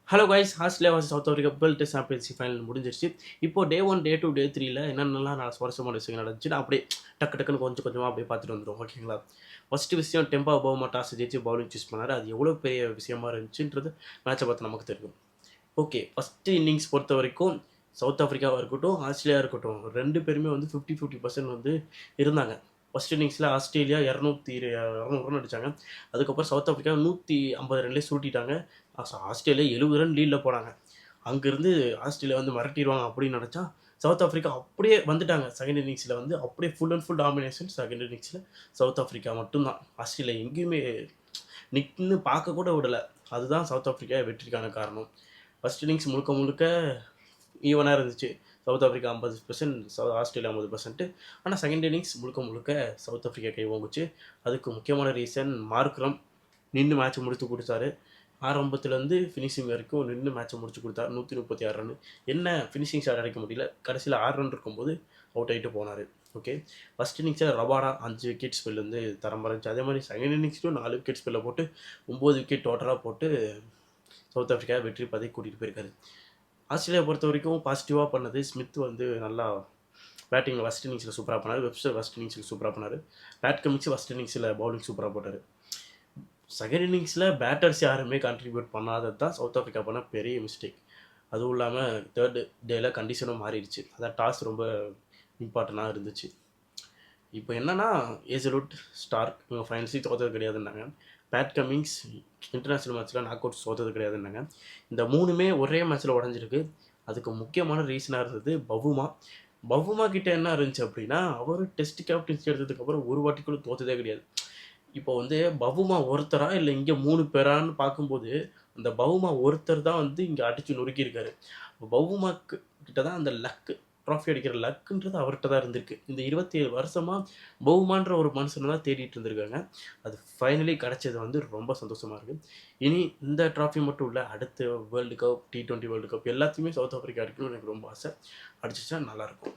Hello guys, Australia vs south Africa world test championship final முடிஞ்சிருச்சு. இப்போ டே 1, டே 2, டே 3ல என்னென்னலாம் சுவாரஸ்யமான விஷயங்கள் நடந்துச்சுன்னு அப்படியே டக்குன்னு கொஞ்சம் கொஞ்சமாக அப்படியே பார்த்துட்டு வந்துடும். ஓகேங்களா? ஃபர்ஸ்ட் விஷயம், டெம்பா பவுமா டாஸ் ஜெயிச்சு பவுலிங் சூஸ் பண்ணார். அது எவ்வளோ பெரிய விஷயமா இருந்துச்சுன்றது மேட்சை பார்த்து நமக்கு தெரியும். ஓகே, ஃபஸ்ட்டு இன்னிங்ஸ் பொறுத்த வரைக்கும் சவுத் ஆஃப்ரிக்காவாக இருக்கட்டும், ஆஸ்திரேலியா இருக்கட்டும், ரெண்டு பேருமே வந்து 50-50% வந்து இருந்தாங்க. ஃபஸ்ட் இன்னிங்ஸில் ஆஸ்திரேலியா 200 ரன் அடித்தாங்க. அதுக்கப்புறம் சவுத் ஆஃப்ரிக்கா 150 ரன்லேயே சுருட்டிட்டாங்க. ஆஸ்திரேலியா 70 ரன் லீடில் போனாங்க. அங்கேருந்து ஆஸ்திரேலியா வந்து மிரட்டிடுவாங்க அப்படின்னு நினச்சா சவுத் ஆஃப்ரிக்கா அப்படியே வந்துட்டாங்க. செகண்ட் இன்னிங்ஸில் வந்து அப்படியே full and full domination. Second இன்னிங்ஸில் சவுத் ஆஃப்ரிக்கா மட்டும்தான். ஆஸ்திரேலியா எங்கேயுமே நிற்குன்னு பார்க்க கூட விடலை. அதுதான் சவுத் ஆஃப்ரிக்கா வெற்றிக்கான காரணம். ஃபஸ்ட் இன்னிங்ஸ் முழுக்க முழுக்க ஈவனாக இருந்துச்சு. South Africa 50%, Australia 50%. ஆனால் செகண்ட் இன்னிங்ஸ் முழுக்க முழுக்க சவுத் ஆஃப்ரிக்கா கை ஓங்குச்சு. அதுக்கு முக்கியமான ரீசன் மார்க்ரம் நின்று மேட்ச்சை முடித்து கொடுத்தாரு. ஆரம்பத்துலேருந்து ஃபினிஷிங் வரைக்கும் நின்று மேட்ச்சை முடிச்சு கொடுத்தாரு. 136 ரன். என்ன ஃபினிஷிங் ஷாட் அடிக்க முடியல. கடைசியில் 6 ரன் இருக்கும்போது அவுட் ஆகிட்டு போனார். ஓகே, ஃபஸ்ட் இன்னிங்ஸில் ரபாடா 5 விக்கெட் ஸ்பெல் வந்து தரம் இருந்துச்சு. அதே மாதிரி செகண்ட் இன்னிங்ஸ்லையும் 4 விக்கெட் ஸ்பெல்லை போட்டு 9 விக்கெட் டோட்டலாக போட்டு சவுத் ஆஃப்ரிக்கா வெற்றி பாதை கூட்டிகிட்டு போயிருக்காரு. ஆஸ்திரேலியா பொறுத்த வரைக்கும் பாசிட்டிவாக பண்ணது ஸ்மித் வந்து நல்லா பேட்டிங்கில் ஃபஸ்ட் இன்னிங்ஸில் சூப்பராக பண்ணார். வெப்ஸ்டர் ஃபஸ்ட் இன்னிங்ஸில் சூப்பராக பண்ணார். பேட் கமிச்சு ஃபஸ்ட் இன்னிங்ஸில் பவுலிங் சூப்பராக போட்டார். செகண்ட் இன்னிங்ஸில் பேட்டர்ஸ் யாருமே கான்ட்ரிபியூட் பண்ணாதது தான் சவுத் ஆஃப்ரிக்கா பண்ண பெரிய மிஸ்டேக். அதுவும் இல்லாமல் தேர்ட் டேயில் கண்டிஷனும் மாறிடுச்சு. அதான் டாஸ் ரொம்ப இம்பார்ட்டண்ட்டாக இருந்துச்சு. இப்போ என்னென்னா ஏசலூட் ஸ்டார்க் இவங்க ஃபைனல்ஸி தோற்றது கிடையாதுன்னாங்க. பேட் கமிங்ஸ் இன்டர்நேஷ்னல் மேட்ச்சில் நாக் அவுட் தோற்றது கிடையாதுன்னாங்க. இந்த மூணுமே ஒரே மேட்ச்சில் உடஞ்சிருக்கு. அதுக்கு முக்கியமான ரீசனாக இருந்தது பவுமா கிட்ட என்ன இருந்துச்சு அப்படின்னா, அவர் டெஸ்ட் கேப்டன்சி எடுத்ததுக்கப்புறம் ஒரு வாட்டி கூட தோற்றதே கிடையாது. இப்போ வந்து பவுமா ஒருத்தரா இல்லை இங்கே 3 பேரான்னு பார்க்கும்போது அந்த பவுமா ஒருத்தர் தான் வந்து இங்கே அடித்து நொறுக்கியிருக்காரு. பவுமாக்கு கிட்ட தான் அந்த லக்கு, ட்ராஃபி அடிக்கிற லக்குன்றது அவர்கிட்ட தான் இருந்திருக்கு. இந்த 27 வருஷமாக பவுமான்ற ஒரு மனுஷனை தான் தேடிட்டு இருந்திருக்காங்க. அது ஃபைனலி கிடச்சது வந்து ரொம்ப சந்தோஷமாக இருக்குது. இனி இந்த ட்ராஃபி மட்டும் இல்லை, அடுத்த world cup, T20 world cup எல்லாத்தையுமே சவுத் ஆஃப்ரிக்கா அடிக்கணும்னு எனக்கு ரொம்ப ஆசை. அடிச்சிச்சா நல்லாயிருக்கும்.